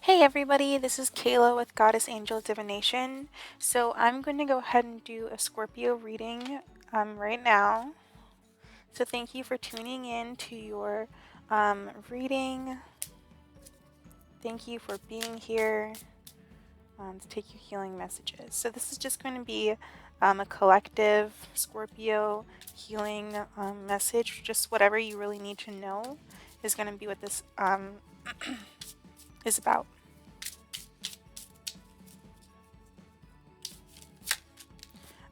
Hey everybody, this is Kayla with Goddess Angel Divination. So I'm going to go ahead and do a Scorpio reading right now. So thank you for tuning in to your reading. Thank you for being here to take your healing messages. So this is just going to be a collective Scorpio healing message. Just whatever you really need to know is going to be what this is about.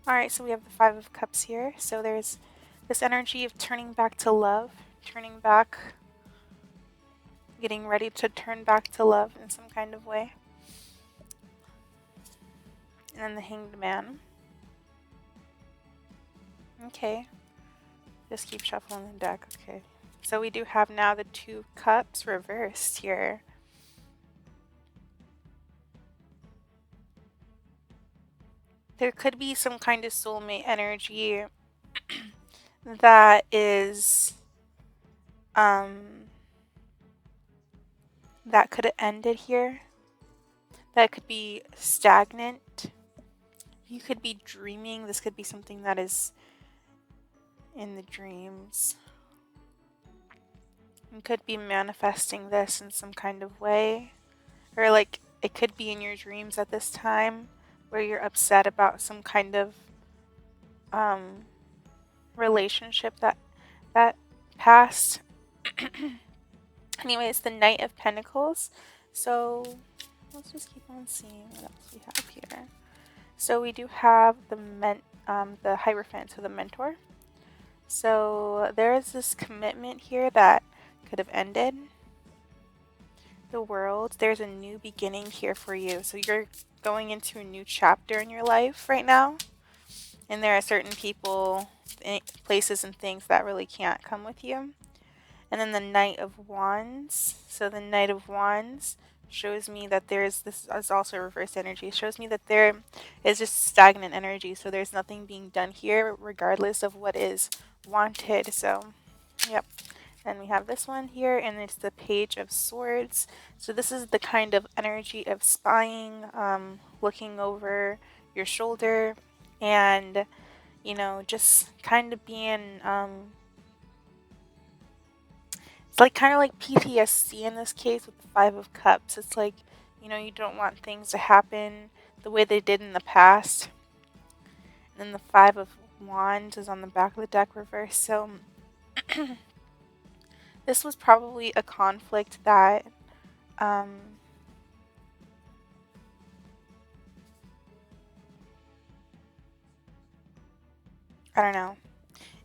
Alright, so we have the Five of Cups here. So there's this energy of turning back to love, turning back, getting ready to turn back to love in some kind of way. And then the Hanged Man. Okay, just keep shuffling the deck. Okay, so we do have now the Two Cups reversed here. There could be some kind of soulmate energy that is that could have ended here. That could be stagnant. You could be dreaming. This could be something that is in the dreams. You could be manifesting this in some kind of way. Or like it could be in your dreams at this time where you're upset about some kind of relationship that passed. Anyway, it's the Knight of Pentacles. So let's just keep on seeing what else we have here. So we do have the Hierophant, so the mentor. So there is this commitment here that could have ended. The World, there's a new beginning here for you. So you're going into a new chapter in your life right now. And there are certain people, places, and things that really can't come with you. And then the Knight of Wands. So the Knight of Wands shows me that this is also reverse energy. It shows me that there is just stagnant energy. So there's nothing being done here regardless of what is wanted. So, yep. And we have this one here, and it's the Page of Swords. So this is the kind of energy of spying, looking over your shoulder, and, you know, just kind of being, it's like kind of like PTSD in this case with the Five of Cups. It's like, you know, you don't want things to happen the way they did in the past. And then the Five of Wands is on the back of the deck reversed. So this was probably a conflict that I don't know.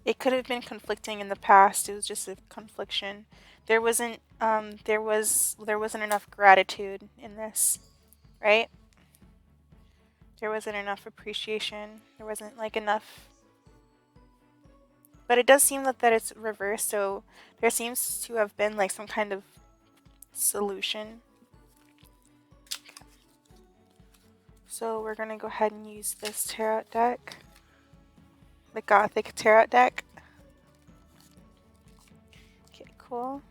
It could have been conflicting in the past. It was just a confliction. There wasn't enough gratitude in this, right? There wasn't enough appreciation. There wasn't like enough. But it does seem that it's reversed, so there seems to have been like some kind of solution. So we're gonna go ahead and use this tarot deck, the Gothic tarot deck. Okay, cool.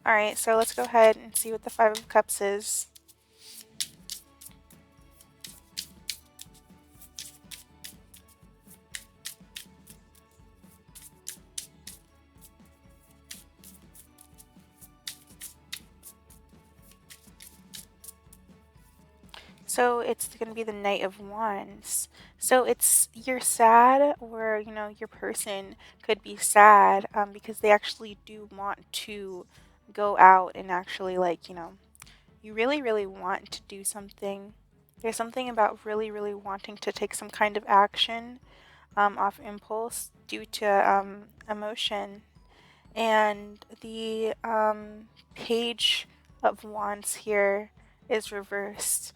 Alright, so let's go ahead and see what the Five of Cups is. So it's going to be the Knight of Wands. So you're sad, or, you know, your person could be sad because they actually do want to go out and actually, like, you know, you really, really want to do something. There's something about really, really wanting to take some kind of action off impulse due to emotion. And the Page of Wands here is reversed.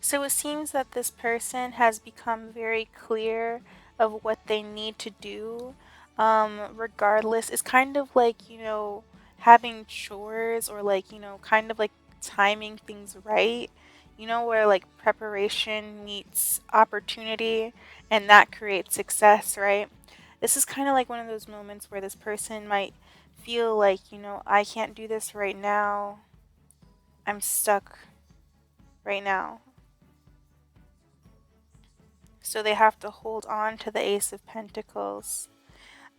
So it seems that this person has become very clear of what they need to do, regardless. It's kind of like, you know, having chores or like, you know, kind of like timing things right, you know, where like preparation meets opportunity and that creates success, right? This is kind of like one of those moments where this person might feel like, you know, I can't do this right now. I'm stuck right now. So they have to hold on to the Ace of Pentacles.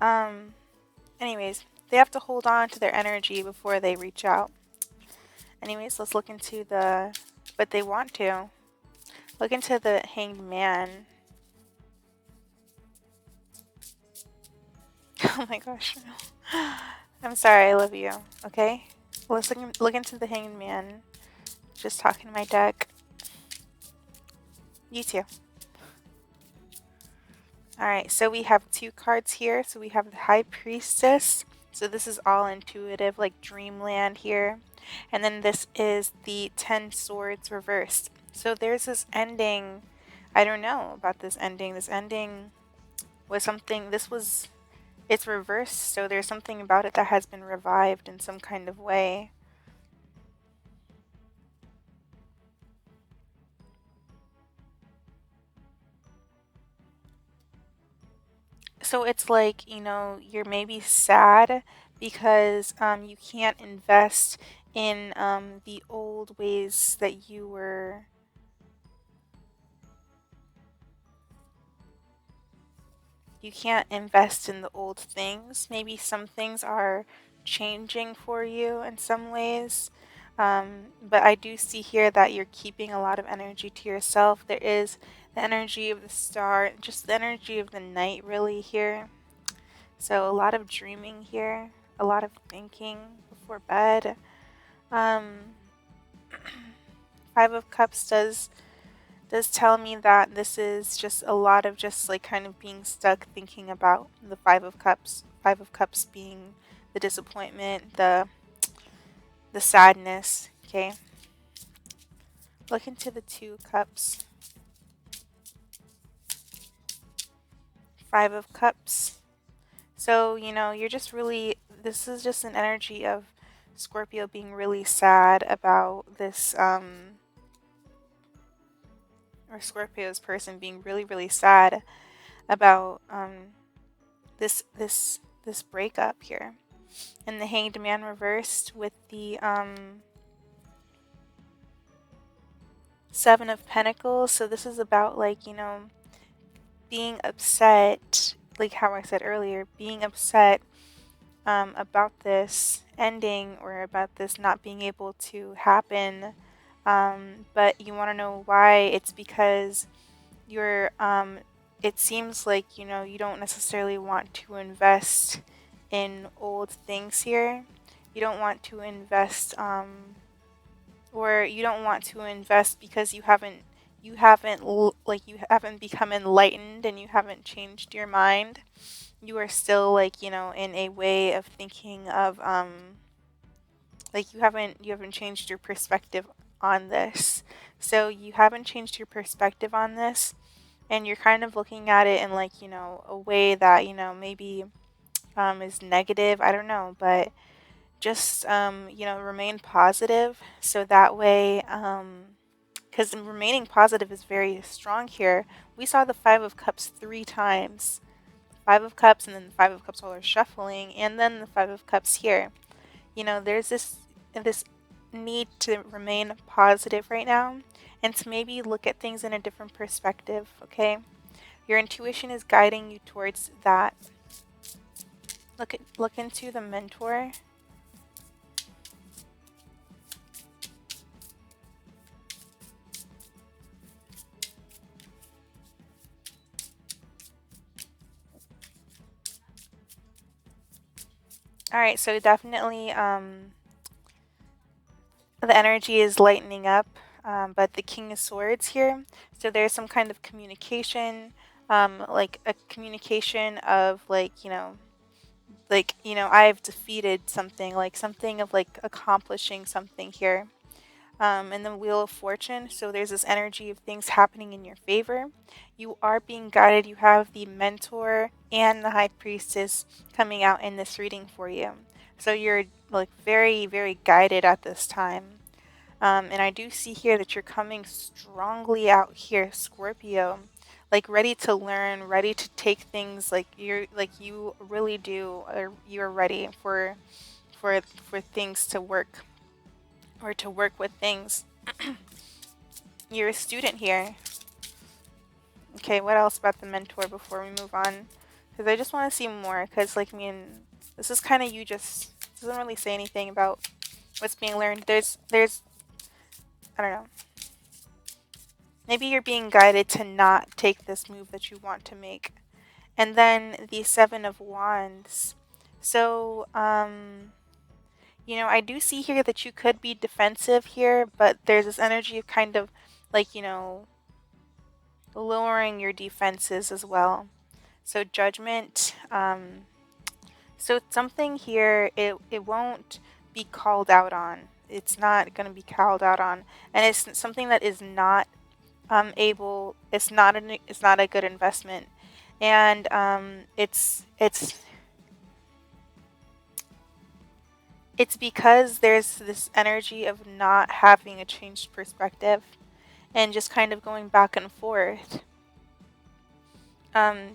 Anyways, they have to hold on to their energy before they reach out. Anyways, let's look into but they want to. Look into the Hanged Man. Oh my gosh. I'm sorry, I love you. Okay? Let's look into the Hanged Man. Just talking to my deck. You too. Alright, so we have 2 cards here. So we have the High Priestess. So this is all intuitive, like dreamland here. And then this is the 10 Swords reversed. So there's this ending. I don't know about this ending. This ending was something, it's reversed. So there's something about it that has been revived in some kind of way. So it's like, you know, you're maybe sad because you can't invest in the old ways that you can't invest in the old things. Maybe some things are changing for you in some ways. But I do see here that you're keeping a lot of energy to yourself. There is the energy of the star, just the energy of the night really here. So a lot of dreaming here, a lot of thinking before bed. 5 of Cups does tell me that this is just a lot of just like kind of being stuck thinking about the 5 of Cups. 5 of Cups being the disappointment, the sadness, okay? Look into the 2 Cups. 5 of Cups. So, you know, you're just really, this is just an energy of Scorpio being really sad about this, or Scorpio's person being really, really sad about this breakup here. And the Hanged Man reversed with the 7 of Pentacles. So this is about like, you know, being upset, like how I said earlier, being upset about this ending or about this not being able to happen. But you want to know why. It's because you're it seems like, you know, you don't necessarily want to invest in old things here. You don't want to invest or you don't want to invest because you haven't become enlightened and you haven't changed your mind. You are still like, you know, in a way of thinking of like you haven't changed your perspective on this. So you haven't changed your perspective on this, and you're kind of looking at it in like, you know, a way that, you know, maybe is negative. I don't know, but just you know, remain positive. So that way, because remaining positive is very strong here. We saw the 5 of Cups 3 times. 5 of Cups, and then the 5 of Cups while they're shuffling, and then the 5 of Cups here. You know, there's this need to remain positive right now and to maybe look at things in a different perspective, okay? Your intuition is guiding you towards that. Look into the Mentor. Alright, so definitely the energy is lightening up, but the King of Swords here. So there's some kind of communication, like a communication of like, you know, I've defeated something, like something of like accomplishing something here. And the Wheel of Fortune. So there's this energy of things happening in your favor. You are being guided. You have the Mentor and the High Priestess coming out in this reading for you. So you're like very, very guided at this time. And I do see here that you're coming strongly out here, Scorpio, like ready to learn, ready to take things, like you really do, or you're ready for things to work, or to work with things. You're a student here. Okay, what else about the mentor before we move on? Because I just want to see more, because like, I mean, this is kind of you just, doesn't really say anything about what's being learned. There's I don't know. Maybe you're being guided to not take this move that you want to make. And then the Seven of Wands. So, you know, I do see here that you could be defensive here, but there's this energy of kind of like, you know, lowering your defenses as well. So Judgment, so it's something here, it won't be called out on. It's not going to be called out on. And it's something that is not it's not a good investment. And it's because there's this energy of not having a changed perspective and just kind of going back and forth.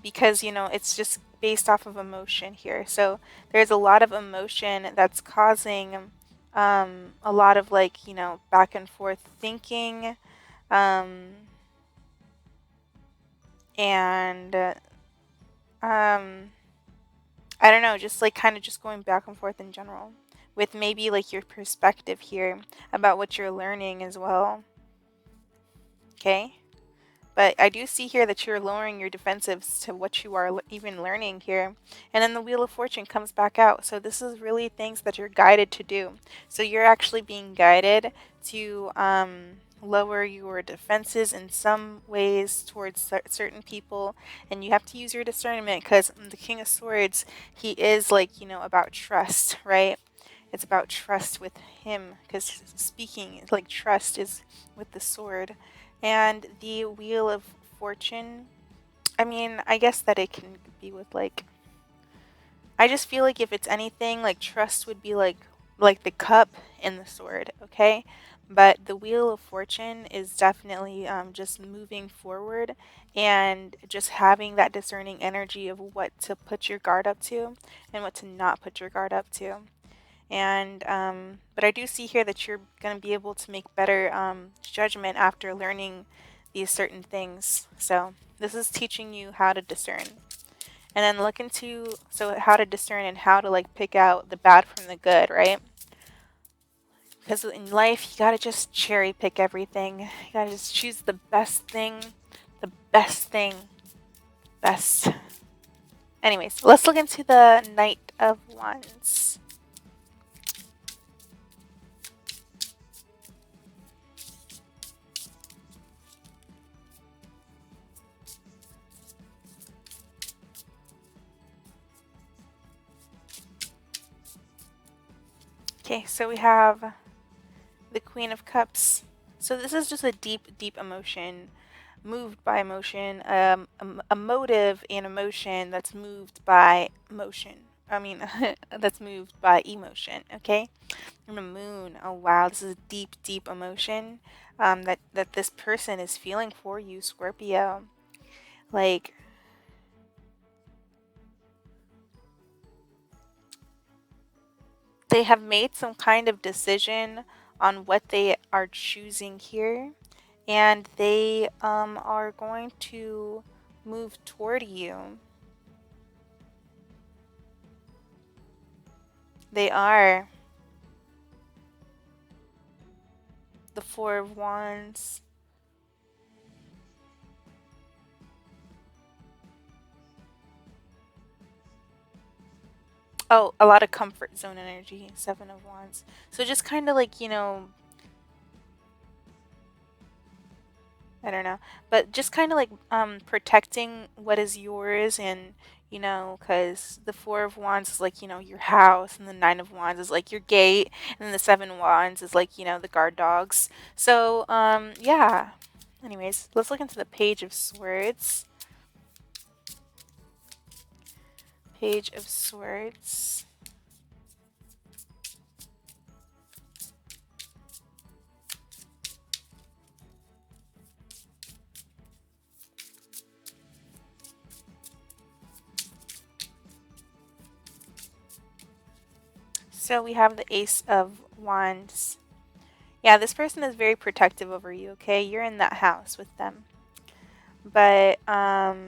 Because, you know, it's just based off of emotion here. So there's a lot of emotion that's causing a lot of, like, you know, back and forth thinking. And I don't know, just like kind of just going back and forth in general with maybe like your perspective here about what you're learning as well. Okay? But I do see here that you're lowering your defensives to what you are even learning here. And then the Wheel of Fortune comes back out. So this is really things that you're guided to do. So you're actually being guided to lower your defenses in some ways towards certain people. And you have to use your discernment, because the King of Swords, he is like, you know, about trust, right? It's about trust with him, because speaking, like, trust is with the sword. And the Wheel of Fortune, I mean, I guess that it can be with like, I just feel like if it's anything, like trust would be like the cup and the sword, okay? But the Wheel of Fortune is definitely just moving forward and just having that discerning energy of what to put your guard up to and what to not put your guard up to. And but I do see here that you're going to be able to make better judgment after learning these certain things. So this is teaching you how to discern. And then look into, so how to discern and how to like pick out the bad from the good, right? Because in life, you gotta just cherry pick everything. You gotta just choose the best thing, the best thing, best. Anyways, let's look into the Knight of Wands. Okay, so we have the Queen of Cups. So this is just a deep, deep emotion, moved by emotion, a motive and emotion that's moved by emotion. I mean, that's moved by emotion, okay? And the Moon, oh wow, this is a deep, deep emotion that this person is feeling for you, Scorpio. Like, they have made some kind of decision on what they are choosing here, and they are going to move toward you. They are. The Four of Wands. Oh, a lot of comfort zone energy. Seven of Wands. So just kind of like, you know, I don't know, but just kind of like protecting what is yours, and you know, because the Four of Wands is like, you know, your house, and the Nine of Wands is like your gate, and then the Seven of Wands is like, you know, the guard dogs. So yeah. Anyways, let's look into the Page of Swords. Page of Swords. So we have the Ace of Wands. Yeah, this person is very protective over you, okay? You're in that house with them. But, there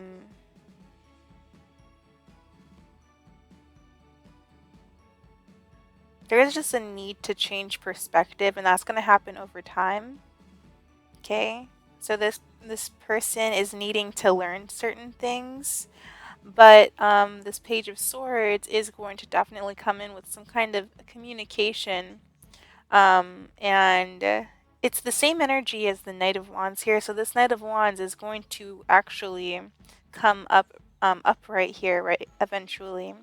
is just a need to change perspective, and that's going to happen over time. Okay? So this person is needing to learn certain things, but this Page of Swords is going to definitely come in with some kind of communication, and it's the same energy as the Knight of Wands here. So this Knight of Wands is going to actually come upright here, right? Eventually.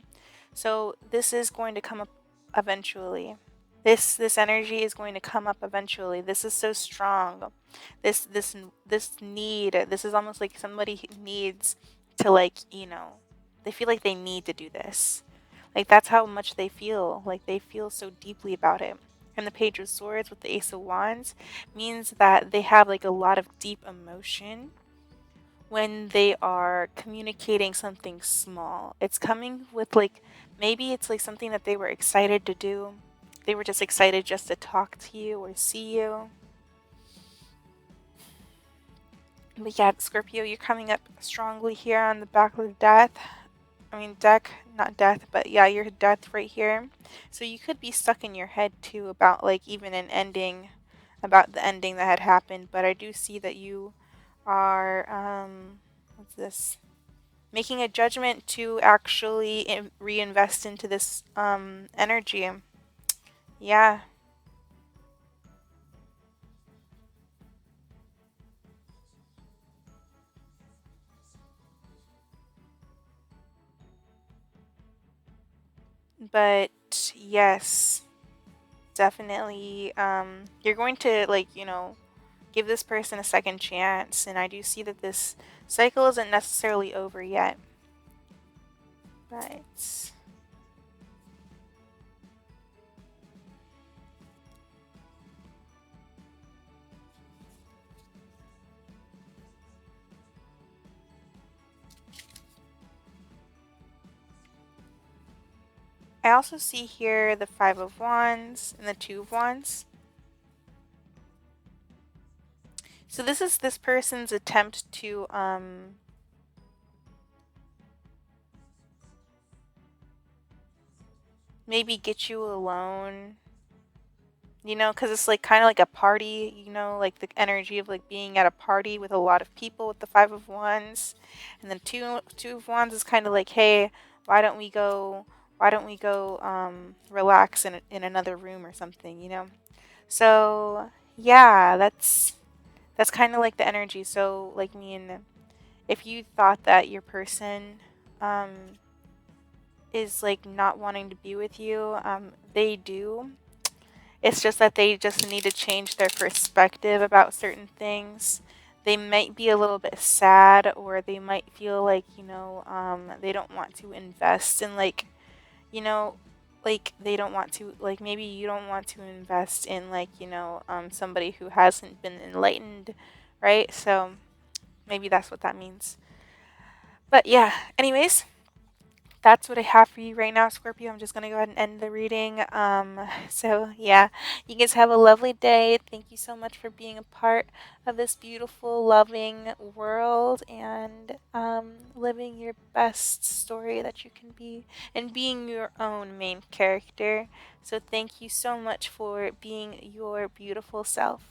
So this is going to come up eventually. This energy is going to come up eventually. This is so strong. This need. This is almost like somebody who needs to, like, they feel like they need to do this. Like, that's how much they feel. Like, they feel so deeply about it. And the Page of Swords with the Ace of Wands means that they have like a lot of deep emotion when they are communicating something small. It's coming with, like, maybe it's like something that they were excited to do. They were just excited just to talk to you or see you. But yeah, Scorpio, you're coming up strongly here on the back of death. I mean, deck, not death, but yeah, your death right here. So you could be stuck in your head too about, like, even an ending, about the ending that had happened. But I do see that you are, what's this? Making a judgment to actually reinvest into this energy. Yeah. But yes, definitely, you're going to, like, give this person a second chance, and I do see that this cycle isn't necessarily over yet. But I also see here the Five of Wands and the Two of Wands. So this is this person's attempt to maybe get you alone, because it's like kind of like a party, like the energy of like being at a party with a lot of people with the Five of Wands. And then two of Wands is kind of like, hey, why don't we go relax in another room or something. So yeah, that's kind of like the energy. So, like, if you thought that your person um is like not wanting to be with you, they do. It's just that they just need to change their perspective about certain things. They might be a little bit sad, or they might feel like, they don't want to invest in, like, they don't want to, like, maybe you don't want to invest in, like, somebody who hasn't been enlightened, right? So maybe that's what that means. But yeah, anyways, that's what I have for you right now, Scorpio. I'm just going to go ahead and end the reading. So yeah, you guys have a lovely day. Thank you so much for being a part of this beautiful, loving world, and living your best story that you can be, and being your own main character. So thank you so much for being your beautiful self.